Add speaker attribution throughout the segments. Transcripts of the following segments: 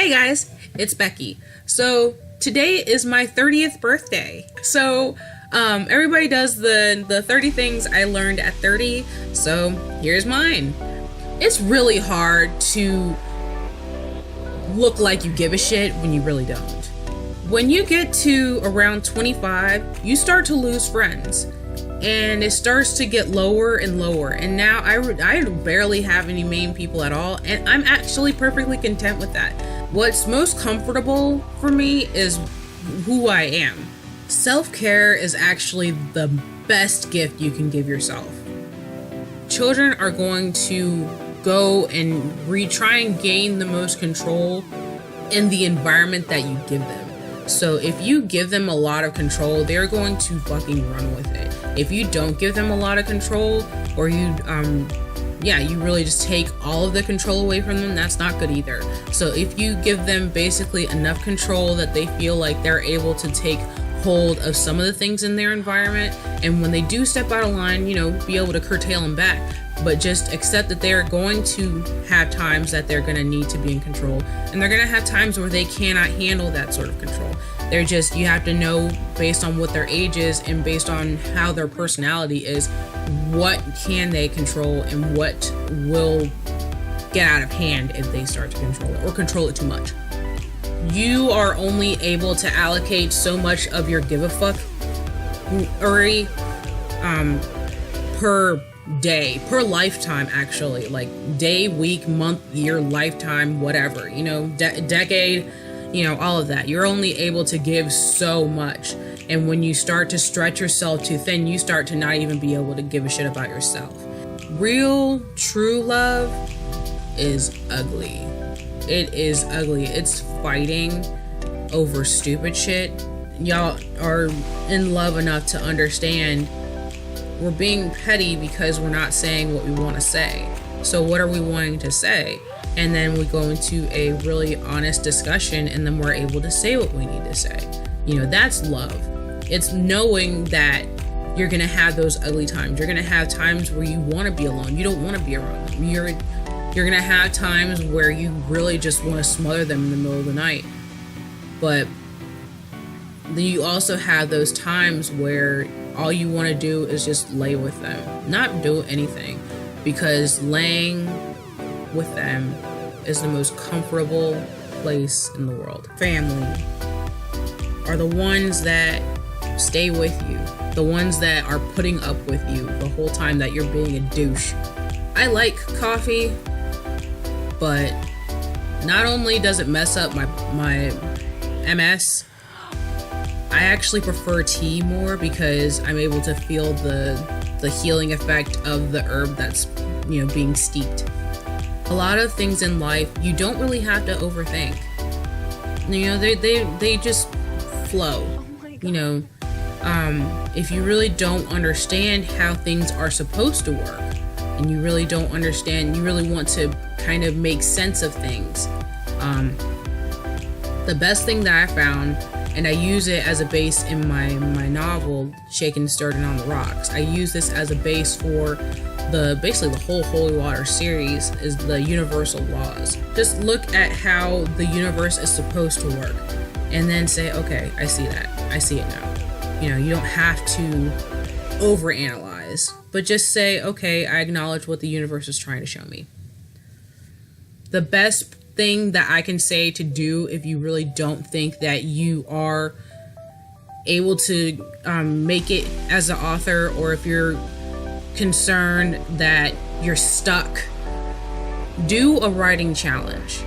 Speaker 1: Hey guys, it's Becky. So today is my 30th birthday. So everybody does the 30 things I learned at 30. So here's mine. It's really hard to look like you give a shit when you really don't. When you get to around 25, you start to lose friends. And it starts to get lower and lower. And now I barely have any main people at all. And I'm actually perfectly content with that. What's most comfortable for me is who I am. Self-care is actually the best gift you can give yourself. Children are going to go and try and gain the most control in the environment that you give them. So if you give them a lot of control, they're going to fucking run with it. If you don't give them a lot of control, or you really just take all of the control away from them, that's not good either. So if you give them basically enough control that they feel like they're able to take hold of some of the things in their environment, and when they do step out of line, be able to curtail them back, but just accept that they're going to have times that they're going to need to be in control, and they're going to have times where they cannot handle that sort of control. You have to know, based on what their age is and based on how their personality is, what can they control and what will get out of hand if they start to control it or control it too much. You are only able to allocate so much of your give a fuck per day, per lifetime, actually, like day, week, month, year, lifetime, whatever, decade, all of that. You're only able to give so much. And when you start to stretch yourself too thin, you start to not even be able to give a shit about yourself. Real, true love is ugly. It is ugly. It's fighting over stupid shit. Y'all are in love enough to understand we're being petty because we're not saying what we want to say. So what are we wanting to say? And then we go into a really honest discussion, and then we're able to say what we need to say. That's love. It's knowing that you're going to have those ugly times. You're going to have times where you want to be alone. You don't want to be around them. You're going to have times where you really just want to smother them in the middle of the night. But then you also have those times where all you want to do is just lay with them, not do anything, because laying with them is the most comfortable place in the world. Family are the ones that stay with you, the ones that are putting up with you the whole time that you're being a douche. I like coffee, but not only does it mess up my MS, I actually prefer tea more because I'm able to feel the healing effect of the herb that's being steeped. A lot of things in life you don't really have to overthink. They just flow. If you really don't understand how things are supposed to work, and you really don't understand, you really want to kind of make sense of things. The best thing that I found, and I use it as a base in my novel, Shaken, Stirred, and on the Rocks. I use this as a base for basically the whole Holy Water series, is the universal laws. Just look at how the universe is supposed to work, and then say, okay, I see that. I see it now. You don't have to overanalyze, but just say, okay, I acknowledge what the universe is trying to show me. The best thing that I can say to do if you really don't think that you are able to make it as an author, or if you're concerned that you're stuck, do a writing challenge.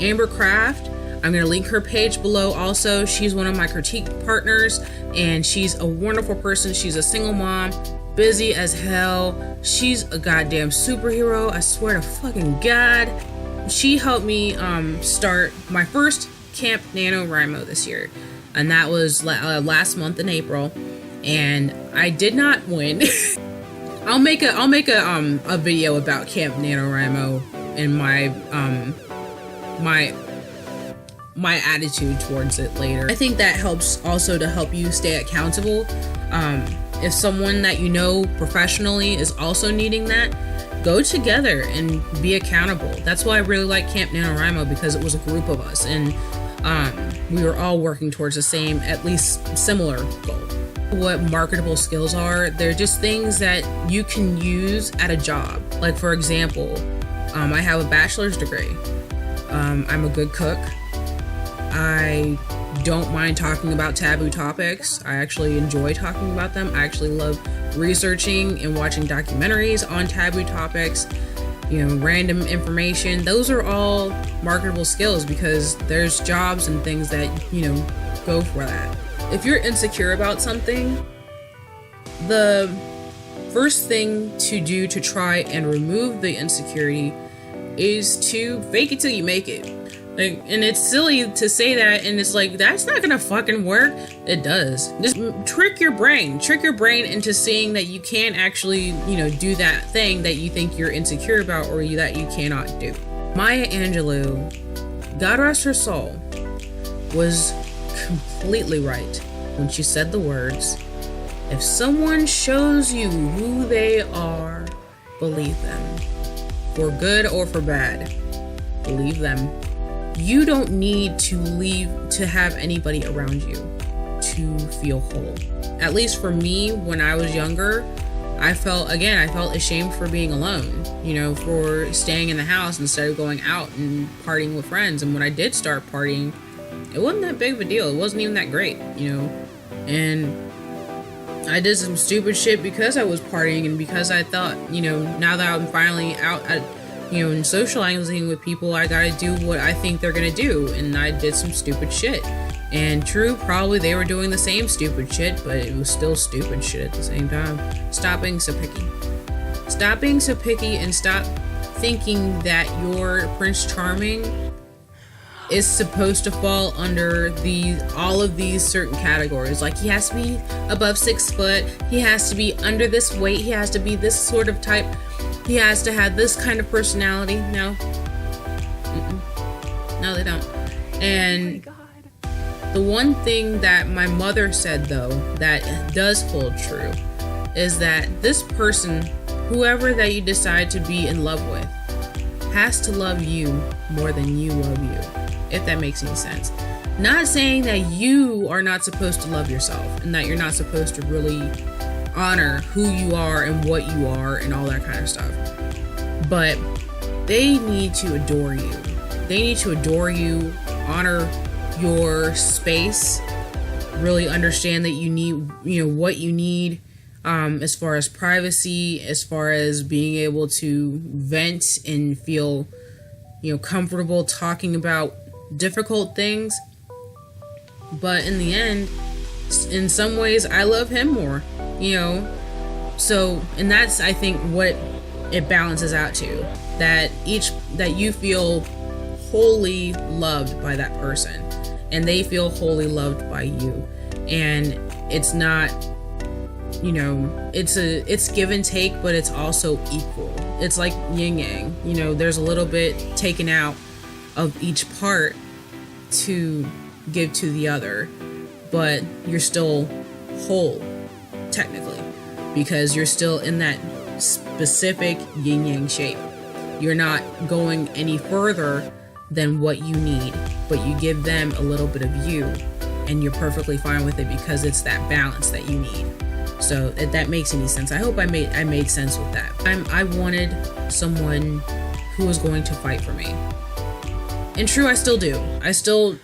Speaker 1: Amber Craft, I'm going to link her page below also. She's one of my critique partners, and she's a wonderful person. She's a single mom, busy as hell. She's a goddamn superhero, I swear to fucking God. She helped me start my first Camp NaNoWriMo this year, and that was last month in April, and I did not win. I'll make a video about Camp NaNoWriMo and my attitude towards it later. I think that helps also to help you stay accountable. If someone that you know professionally is also needing that, go together and be accountable. That's why I really like Camp NaNoWriMo, because it was a group of us, and we were all working towards the same, at least similar goal. What marketable skills are, they're just things that you can use at a job. Like, for example, I have a bachelor's degree. I'm a good cook. I don't mind talking about taboo topics. I actually enjoy talking about them. I actually love researching and watching documentaries on taboo topics, random information. Those are all marketable skills, because there's jobs and things that, go for that. If you're insecure about something, the first thing to do to try and remove the insecurity is to fake it till you make it. And it's silly to say that, and it's like, that's not gonna fucking work. It does. Just trick your brain into seeing that you can actually, do that thing that you think you're insecure about, or that you cannot do. Maya Angelou, God rest her soul, was completely right when she said the words, if someone shows you who they are, believe them. For good or for bad, believe them. You don't need to have anybody around you to feel whole. At least for me, when I was younger, I felt ashamed for being alone, for staying in the house instead of going out and partying with friends. And when I did start partying, it wasn't that big of a deal. It wasn't even that great, and I did some stupid shit because I was partying, and because I thought, now that I'm finally out and socializing with people, I gotta do what I think they're gonna do. And I did some stupid shit. And true, probably they were doing the same stupid shit, but it was still stupid shit at the same time. Stop being so picky. Stop being so picky, and stop thinking that your Prince Charming is supposed to fall under all of these certain categories. Like, he has to be above 6 foot, he has to be under this weight, he has to be this sort of type, he has to have this kind of personality. No. No, they don't. And the one thing that my mother said, though, that does hold true, is that this person, whoever that you decide to be in love with, has to love you more than you love you. If that makes any sense. Not saying that you are not supposed to love yourself, and that you're not supposed to really honor who you are and what you are and all that kind of stuff. But they need to adore you. They need to adore you, honor your space, really understand that you need, what you need, as far as privacy, as far as being able to vent and feel, comfortable talking about difficult things. But in the end, in some ways, I love him more, so, and that's, I think, what it balances out to, that you feel wholly loved by that person, and they feel wholly loved by you. And it's not, it's give and take, but it's also equal. It's like yin yang, there's a little bit taken out of each part to give to the other, but you're still whole, technically, because you're still in that specific yin yang shape. You're not going any further than what you need, but you give them a little bit of you, and you're perfectly fine with it, because it's that balance that you need. So if that makes any sense, I hope I made sense with that. I wanted someone who was going to fight for me. And true, I still do. I still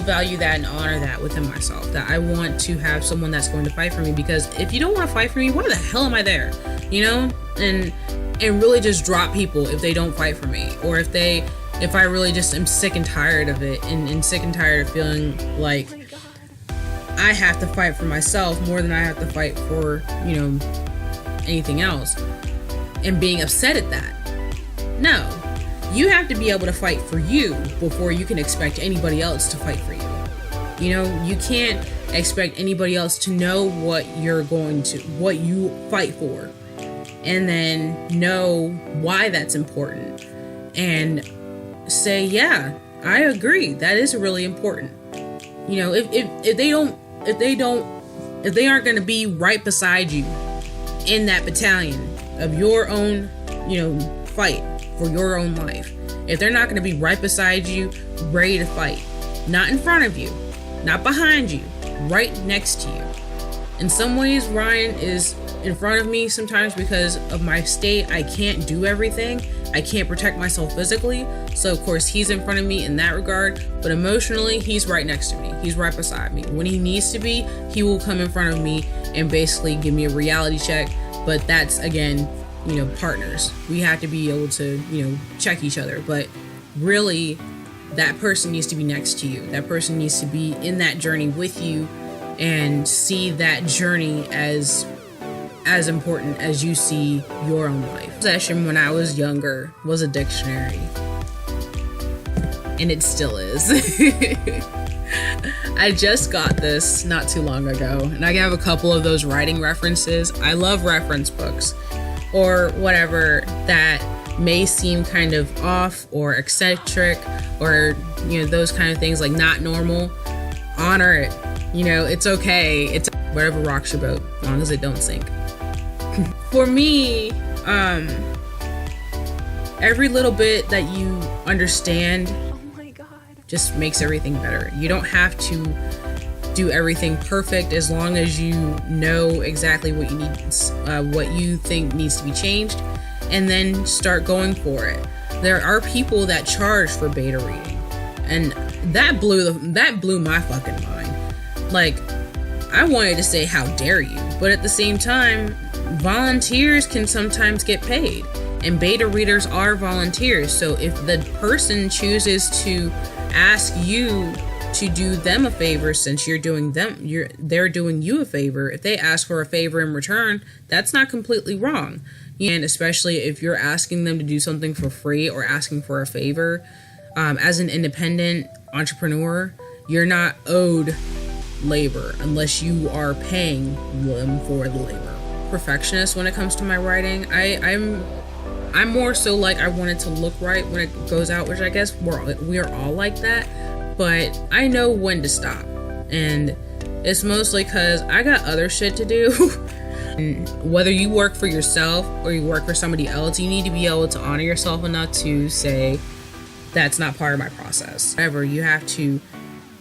Speaker 1: value that and honor that within myself, that I want to have someone that's going to fight for me, because if you don't want to fight for me, why the hell am I there? And really just drop people if they don't fight for me, or if I really just am sick and tired of it, and sick and tired of feeling like I have to fight for myself more than I have to fight for, anything else, and being upset at that. No. You have to be able to fight for you before you can expect anybody else to fight for you. You can't expect anybody else to know what you fight for, and then know why that's important, and say, yeah, I agree, that is really important. If they aren't going to be right beside you in that battalion of your own fight for your own life. If they're not going to be right beside you, ready to fight, not in front of you, not behind you, right next to you. In some ways, Ryan is in front of me sometimes because of my state. I can't do everything. I can't protect myself physically. So of course he's in front of me in that regard, but emotionally he's right next to me. He's right beside me. When he needs to be, he will come in front of me and basically give me a reality check. But that's, again, partners. We have to be able to, check each other. But really, that person needs to be next to you. That person needs to be in that journey with you and see that journey as important as you see your own life. Possession when I was younger was a dictionary. And it still is. I just got this not too long ago, and I have a couple of those writing references. I love reference books or whatever that may seem kind of off or eccentric or, those kind of things, like not normal. Honor it. It's okay. It's whatever rocks your boat, as long as it don't sink. For me, every little bit that you understand just makes everything better. You don't have to do everything perfect, as long as you know exactly what you need, what you think needs to be changed, and then start going for it. There are people that charge for beta reading, and that blew my fucking mind. Like, I wanted to say, how dare you? But at the same time, volunteers can sometimes get paid, and beta readers are volunteers. So if the person chooses to ask you to do them a favor, since they're doing you a favor, if they ask for a favor in return, that's not completely wrong. And especially if you're asking them to do something for free or asking for a favor, as an independent entrepreneur, you're not owed labor unless you are paying them for the labor. Perfectionist when it comes to my writing. I'm more so like, I want it to look right when it goes out, which I guess we're all like that, but I know when to stop, and it's mostly because I got other shit to do. And whether you work for yourself or you work for somebody else, you need to be able to honor yourself enough to say, that's not part of my process. However, you have to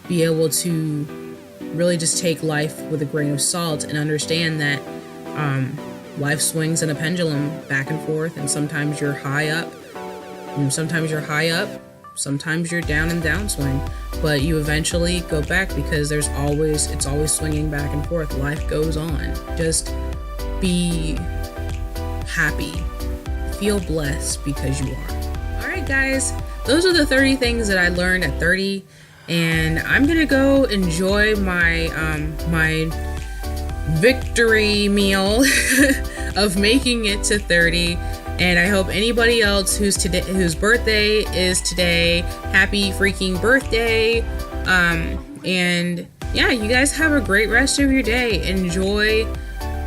Speaker 1: be able to really just take life with a grain of salt and understand that life swings in a pendulum back and forth, and sometimes you're high up, and sometimes you're down and downswing, but you eventually go back because it's always swinging back and forth. Life goes on. Just be happy. Feel blessed because you are. All right, guys, those are the 30 things that I learned at 30, and I'm gonna go enjoy my my victory meal of making it to 30. And I hope anybody else whose birthday is today, happy freaking birthday. And yeah, you guys have a great rest of your day. Enjoy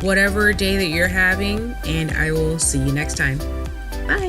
Speaker 1: whatever day that you're having, and I will see you next time. Bye.